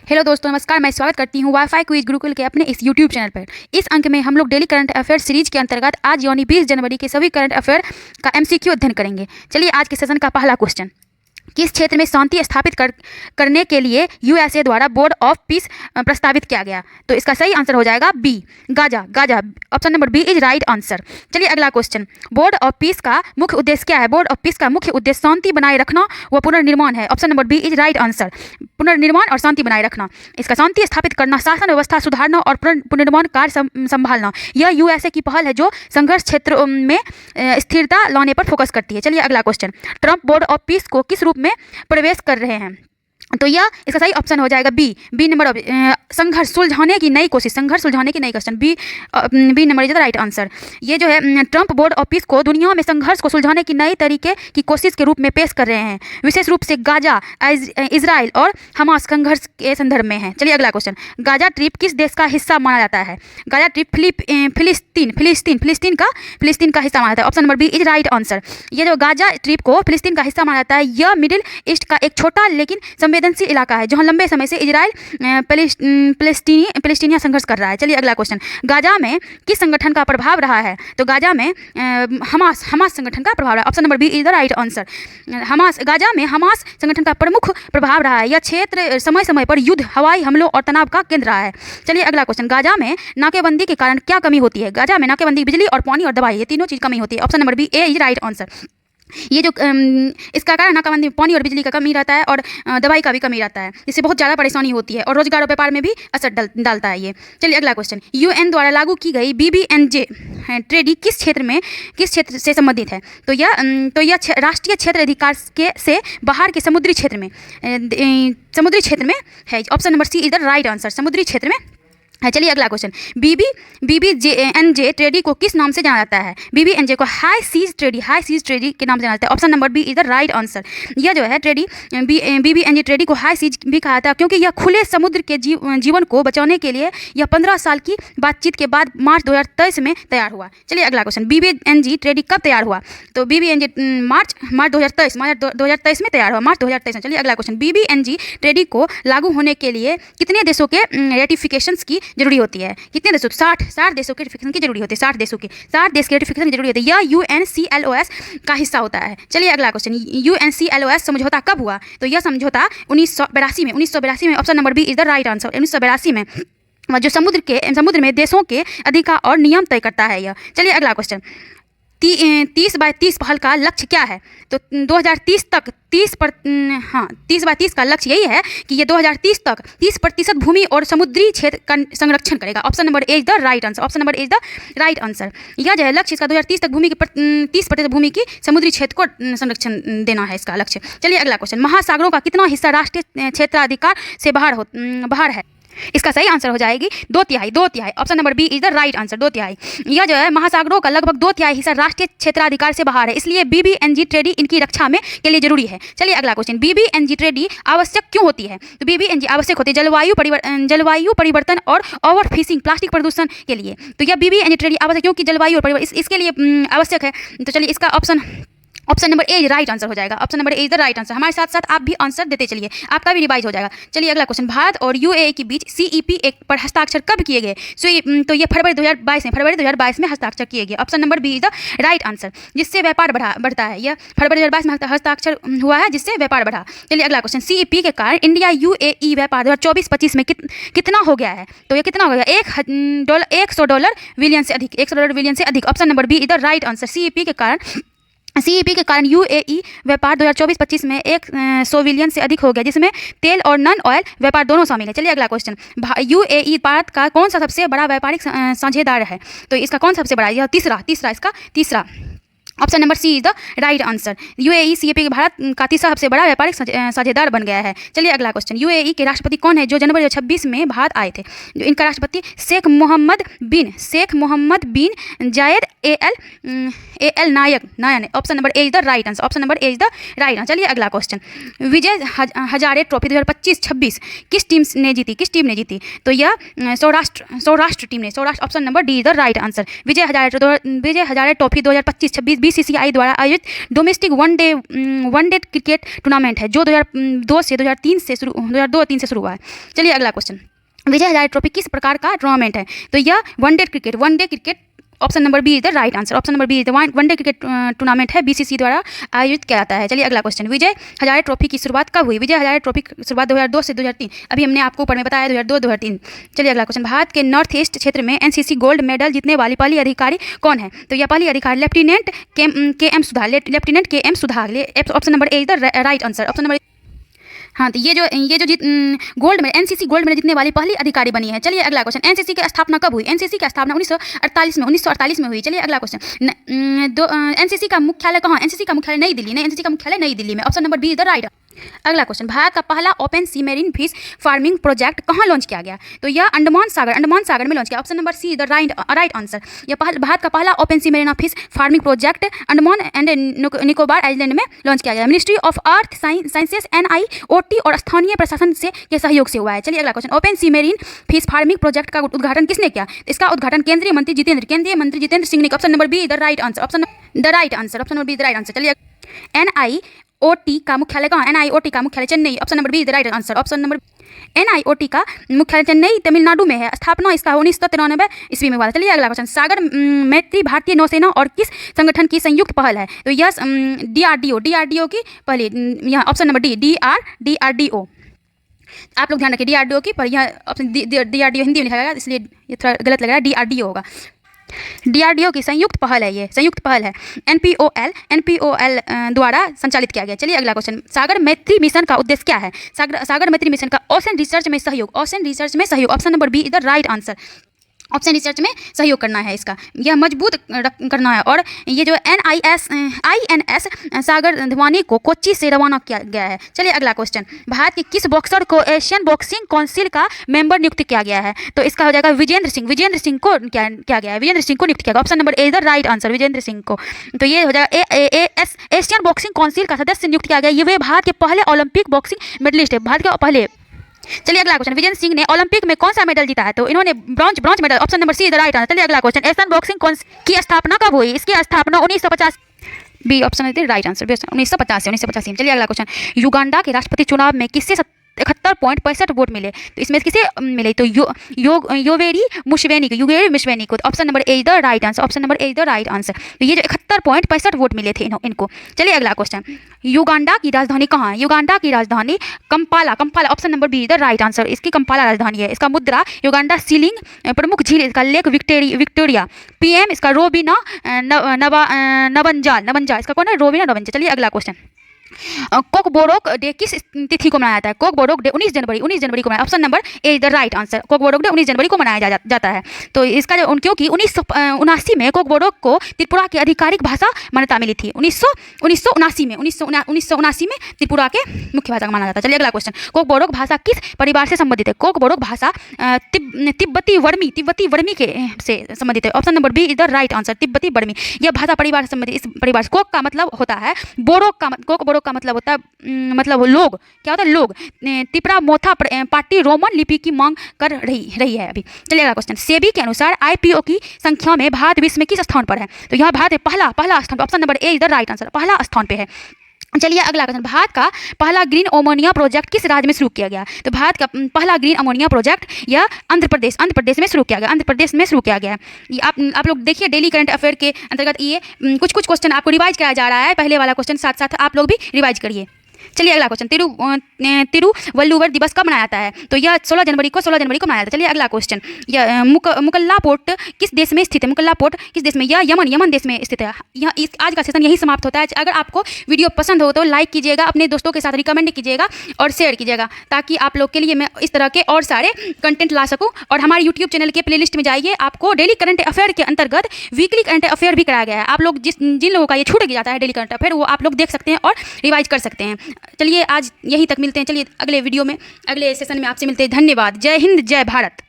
Hello दोस्तों, नमस्कार। मैं स्वागत करती हूँ वाईफाई क्विज गुरुकुल के अपने इस यूट्यूब चैनल पर। इस अंक में हम लोग डेली करंट अफेयर सीरीज के अंतर्गत आज यानी 20 जनवरी के सभी करंट अफेयर का एमसीक्यू अध्ययन करेंगे। चलिए, आज के सेशन का पहला क्वेश्चन, किस क्षेत्र में शांति स्थापित करने के लिए यूएसए द्वारा बोर्ड ऑफ पीस प्रस्तावित किया गया? तो इसका सही आंसर हो जाएगा B, Gaza. Gaza, option number B is right answer. चलिए, अगला क्वेश्चन, बोर्ड ऑफ पीस का मुख्य उद्देश्य क्या है? बोर्ड ऑफ पीस का मुख्य उद्देश्य शांति बनाए रखना व पुनर्निर्माण है। Option number B is right answer. पुनर्निर्माण और शांति बनाए रखना, इसका शांति स्थापित करना, शासन व्यवस्था सुधारना और पुनर्निर्माण कार्य संभालना, यह यूएसए की पहल है जो संघर्ष क्षेत्र में स्थिरता लाने पर फोकस करती है। चलिए, अगला question, Trump board of peace को किस रूप में प्रवेश कर रहे हैं? तो यह इसका सही ऑप्शन हो जाएगा बी नंबर, संघर्ष सुलझाने की नई कोशिश, संघर्ष सुलझाने की नई question, B number is the right answer. ये जो है ट्रंप बोर्ड ऑफ पीस को दुनिया में संघर्ष को सुलझाने की नई तरीके की कोशिश के रूप में पेश कर रहे हैं, विशेष रूप से गाजा, इजराइल और हमास संघर्ष के संदर्भ में है। चलिए, अगला क्वेश्चन, गाजा ट्रिप किस देश का हिस्सा माना जाता है? गाजा ट्रिप फिलिस्तीन का हिस्सा माना जाता है। Option number B is right answer. ये जो गाजा ट्रिप को फिलिस्तीन का हिस्सा माना जाता है, यह मिडिल ईस्ट का एक छोटा लेकिन संवेदनशील इलाका है जहां लंबे समय से इजराइल पैलेस्टीनिया संघर्ष कर रहा है। चलिए, अगला क्वेश्चन, गाजा में किस संगठन का प्रभाव रहा है? तो गाजा में हमास संगठन का प्रभाव रहा है। Option number B is the right answer. गाजा में हमास संगठन का प्रमुख प्रभाव रहा है। यह क्षेत्र समय समय पर युद्ध, हवाई हमलों और तनाव का केंद्र रहा है। चलिए, अगला क्वेश्चन, गाजा में नाकेबंदी के कारण क्या कमी होती है? गाजा में नाकेबंदी, बिजली और पानी और दवाई, ये तीनों चीज कमी होती है। Option number B A is right answer. ये जो इसका कारण नाकाबंदी में पानी और बिजली का कमी रहता है और दवाई का भी कमी रहता है, जिससे बहुत ज़्यादा परेशानी होती है और रोजगार और व्यापार में भी असर डालता है ये। चलिए, अगला क्वेश्चन, यूएन द्वारा लागू की गई बीबीएनजे ट्रेडी किस क्षेत्र से संबंधित है? तो यह राष्ट्रीय क्षेत्र अधिकार से बाहर के समुद्री क्षेत्र में है। Option number C is the right answer, समुद्री क्षेत्र में है। चलिए, अगला क्वेश्चन, बीबीएनजे ट्रेडी को किस नाम से जाना जाता है? बीबीएनजे को हाई सीज ट्रेडी के नाम से जाना जाता है। Option number B is the right answer. यह जो है ट्रेडी, बीबीएनजे ट्रेडी को हाई सीज भी कहा जाता है क्योंकि यह खुले समुद्र के जीवन को बचाने के लिए यह 15 साल की बातचीत के बाद मार्च 2023 में तैयार हुआ। चलिए, अगला क्वेश्चन, बीबीएनजे ट्रेडी कब तैयार हुआ? तो बीबीएनजे मार्च 2023 में तैयार हुआ, मार्च 2023 में। चलिए, अगला क्वेश्चन, बीबीएनजे ट्रेडी को लागू होने के लिए कितने देशों के रेटिफिकेशंस की जरूरी होती है? कितने देशों? 60 देशों के रेटिफिकेशन की जरूरी होती है। 60 देश के रेटिफिकेशन की जरूरी होती है। यह यूएनसीएलओएस का हिस्सा होता है। चलिए, अगला क्वेश्चन, यूएनसीएलओएस समझौता कब हुआ? तो यह समझौता 1982 में। Option number B is the right answer. 1982 में जो समुद्र में देशों के अधिकार और नियम तय करता है यह। चलिए, अगला क्वेश्चन, 30x30 पहल का लक्ष्य क्या है? तो 2030 तक 30x30 का लक्ष्य यही है कि ये 2030 तक 30% भूमि और समुद्री क्षेत्र का संरक्षण करेगा। Option number A is the right answer. Option number A is the right answer. यह जो है लक्ष्य इसका 2030 तक 30% भूमि की समुद्री क्षेत्र को संरक्षण देना है इसका लक्ष्य। चलिए, अगला क्वेश्चन, महासागरों का कितना हिस्सा राष्ट्रीय क्षेत्राधिकार से बाहर है? इसका सही आंसर हो जाएगी 2/3। Option number B is the right answer, 2/3। यह जो है महासागरों का लगभग 2/3 हिस्सा राष्ट्रीय क्षेत्राधिकार से बाहर है, इसलिए बीबीएनजे ट्रेडी इनकी रक्षा में के लिए जरूरी है। चलिए, अगला क्वेश्चन, बीबीएनजे ट्रेडी आवश्यक क्यों होती है? तो बीबीएनजे आवश्यक होती है जलवायु परिवर्तन और ओवर फिशिंग, प्लास्टिक प्रदूषण के लिए। तो यह बीबीएनजे ट्रेडी आवश्यक क्योंकि जलवायु परिवर्तन इसके लिए आवश्यक है। तो चलिए, इसका ऑप्शन नंबर ए राइट आंसर हो जाएगा। Option number A is the right answer. हमारे साथ साथ आप भी आंसर देते चलिए, आपका भी रिवाइज हो जाएगा। चलिए, अगला क्वेश्चन, भारत और यूएई के बीच सीईपी एक पर हस्ताक्षर कब किए गए? तो ये फरवरी 2022 में हस्ताक्षर किए गए। Option number B is the right answer, जिससे व्यापार बढ़ता है। यह फरवरी 2022 में हस्ताक्षर हुआ है, जिससे व्यापार बढ़ा। चलिए, अगला क्वेश्चन, सीईपी के कारण इंडिया यूएई व्यापार 2024-25 में कितना हो गया है? तो ये कितना हो गया? $100 बिलियन से अधिक। Option number B is the right answer. CEP के कारण यूएई व्यापार 2024-25 में 100 बिलियन से अधिक हो गया, जिसमें तेल और नॉन ऑयल व्यापार दोनों शामिल है। चलिए, अगला क्वेश्चन, यूएई भारत का कौन सा सबसे बड़ा व्यापारिक साझेदार है? तो इसका कौन सबसे बड़ा? यह तीसरा। Option number C is the right answer. UAE CEP के भारत का तीसरा सबसे बड़ा व्यापारिक साझेदार बन गया है। चलिए, अगला क्वेश्चन, यूएई के राष्ट्रपति कौन है जो जनवरी 2026 में भारत आए थे? जो इनका राष्ट्रपति शेख मोहम्मद बिन जायद L nine. Option number A is the right answer. चलिए, अगला क्वेश्चन, विजय हजारे ट्रॉफी 2025-26 किस टीम ने जीती? तो यह सौराष्ट्र टीम ने। Option number D is the right answer. Vijay Hazare trophy 2025-26 BCCI द्वारा आयोजित डोमेस्टिक वनडे क्रिकेट टूर्नामेंट है जो 2002 से 2003 से शुरू हुआ है। चलिए अगला क्वेश्चन, विजय हजारे ट्रॉफी किस प्रकार का टूर्नामेंट है? तो यह one day cricket option number B is the right answer. Option number B is the one day cricket tournament है, BCCI द्वारा आयोजित किया जाता है। चलिए अगला क्वेश्चन, विजय हजारे ट्रॉफी की शुरुआत कब हुई? विजय हजारे ट्रॉफी की शुरुआत 2002 से 2003, अभी हमने आपको ऊपर में बताया 2002-2003। चलिए अगला क्वेश्चन, भारत के नॉर्थ ईस्ट क्षेत्र में NCC गोल्ड मेडल जीतने वाली पहली अधिकारी कौन है? तो यह पहली अधिकारी लेफ्टिनेंट KM सुधार। Option number A is the right answer. Option number हाँ, तो ये जो गोल्ड में NCC गोल्ड मेडल जीतने वाली पहली अधिकारी बनी है। चलिए अगला क्वेश्चन, NCC की स्थापना कब हुई? NCC की स्थापना 1948 में हुई। चलिए अगला क्वेश्चन, NCC का मुख्यालय कहाँ? NCC का मुख्यालय नई दिल्ली। NCC का मुख्यालय नई दिल्ली में। Option number B is the right. अगला क्वेश्चन, भारत का पहला open sea marine fish farming project कहाँ लॉन्च किया गया? तो यह अंडमान सागर में लॉन्च किया। Option number C is the right answer. यह भारत का पहला open sea marine fish farming project Andaman and Nicobar island में लॉन्च किया गया। Ministry of earth sciences NIOT और स्थानीय प्रशासन के सहयोग से हुआ है। चलिए अगला question, open sea marine fish farming project का उद्घाटन किसने किया? इसका उद्घाटन केंद्रीय मंत्री जितेंद्र सिंह ने। Option number B is the right answer. Option number B is the right answer. चलिए NIOT का मुख्यालय कहाँ? NIOT का मुख्यालय Chennai. Option number B is the right answer. Option number NIOT का मुख्यालय चेन्नई तमिलनाडु में है। स्थापना इसका 1993 ईस्वी में हुआ था। चलिए अगला क्वेश्चन, सागर मैत्री भारतीय नौसेना और किस संगठन की संयुक्त पहल है? तो यह DRDO की पहली, यहाँ ऑप्शन नंबर डी DRDO। आप लोग ध्यान रखिए DRDO की, पर यह ऑप्शन DRDO हिंदी में लिखा गया इसलिए ये थोड़ा गलत लग रहा है, DRDO होगा। DRDO की संयुक्त पहल है, ये संयुक्त पहल है। NPOL द्वारा संचालित किया गया। चलिए अगला क्वेश्चन, सागर मैत्री मिशन का उद्देश्य क्या है? सागर मैत्री मिशन का ओशन रिसर्च में सहयोग। Option number B is the right answer. Option research में सहयोग करना है, इसका यह मजबूत करना है। और ये जो INS सागर धवानी को कोच्चि से रवाना किया गया है। चलिए अगला क्वेश्चन, भारत के किस बॉक्सर को एशियन बॉक्सिंग काउंसिल का मेंबर नियुक्त किया गया है? तो इसका हो जाएगा विजेंद्र सिंह को क्या गया है? विजेंद्र सिंह को नियुक्त किया गया। Option number A is the right answer, Vijender Singh को। तो ये हो जाएगा एशियन बॉक्सिंग काउंसिल का सदस्य नियुक्त किया गया। ये वे भारत के पहले ओलंपिक बॉक्सिंग मेडलिस्ट है, भारत के पहले। चलिए अगला क्वेश्चन, विजेंद्र सिंह ने ओलंपिक में कौन सा मेडल जीता है? तो इन्होंने bronze medal. Option number C is the right answer. चलिए अगला क्वेश्चन, एशियन बॉक्सिंग काउंसिल की स्थापना कब हुई? इसकी स्थापना 1950 B option is the right answer, 1985 में। चलिए अगला क्वेश्चन, युगांडा के राष्ट्रपति चुनाव में किससे 71.65 वोट मिले? तो इसमें किसे मिले? तो योवेरी मुसेवेनी को। Option number A is the right answer. Option number A is the right answer. तो ये जो 71.65 वोट मिले थे इनको। चलिए अगला क्वेश्चन, युगांडा की राजधानी कहाँ है? युगांडा की राजधानी Kampala. Option number B is the right answer. इसकी कंपाला राजधानी है। इसका मुद्रा युगांडा सीलिंग, प्रमुख झील इसका लेक विक्टोरिया, PM इसका रोबिना नवंजाल। इसका कौन है? रोबिना नवंजाल। चलिए अगला क्वेश्चन, कोकबोरोक डे किस तिथि को मनाया जाता है? कोकबोरोक डे 19 जनवरी को मनाया। Option number A is the right answer. Kokborok day 19 जनवरी को मनाया जाता है। तो इसका जो क्योंकि 1979 में कोकबोरोक को त्रिपुरा की आधिकारिक भाषा मान्यता मिली थी। 1979 में त्रिपुरा के मुख्य भाषा माना जाता है। चलिए अगला क्वेश्चन, कोकबोरोक भाषा किस परिवार से संबंधित है? कोकबोरोक भाषा तिब्बती वर्मी के से संबंधित है। Option number B is the right answer, Tibbati Varmi. यह भाषा परिवार से संबंधित। इस परिवार से कोक का मतलब होता है कोकबोरोक का मतलब होता है मतलब लोग, क्या होता है? लोग। तिपरा मोथा पार्टी रोमन लिपि की मांग कर रही है अभी। चलिए अगला क्वेश्चन, सेबी के अनुसार IPO की संख्या में भारत विश्व में किस स्थान पर है? तो यहाँ भारत पहला स्थान। Option number A is the right answer, पहला स्थान पे है। चलिए अगला क्वेश्चन, भारत का पहला ग्रीन अमोनिया प्रोजेक्ट किस राज्य में शुरू किया गया? तो भारत का पहला ग्रीन अमोनिया प्रोजेक्ट यह आंध्र प्रदेश में शुरू किया गया। ये आप लोग देखिए, डेली करंट अफेयर के अंतर्गत ये कुछ क्वेश्चन आपको रिवाइज कराया जा रहा है। पहले वाला क्वेश्चन साथ साथ आप लोग भी रिवाइज करिए। चलिए अगला क्वेश्चन, तिरुवल्लुवर दिवस कब मनाया जाता है? तो यह 16 जनवरी को मनाया जाता है। चलिए अगला क्वेश्चन, यह मुकल्ला पोर्ट किस देश में स्थित है? मुकल्ला पोर्ट किस देश में? यह यमन देश में स्थित है। आज का सेशन यही समाप्त होता है। अगर आपको वीडियो पसंद हो तो लाइक कीजिएगा, अपने दोस्तों के साथ रिकमेंड कीजिएगा और शेयर कीजिएगा, ताकि आप लोग के लिए मैं इस तरह के और सारे कंटेंट ला सकूँ। और हमारे यूट्यूब चैनल के प्लेलिस्ट में जाइए, आपको डेली करंट अफेयर के अंतर्गत वीकली करंट अफेयर भी कराया गया है। आप लोग जिन लोगों का ये छूट जाता है डेली करंट अफेयर, वो आप लोग देख सकते हैं और रिवाइज कर सकते हैं। चलिए आज यहीं तक मिलते हैं। चलिए अगले वीडियो में, अगले सेशन में आपसे मिलते हैं। धन्यवाद। जय हिंद, जय भारत।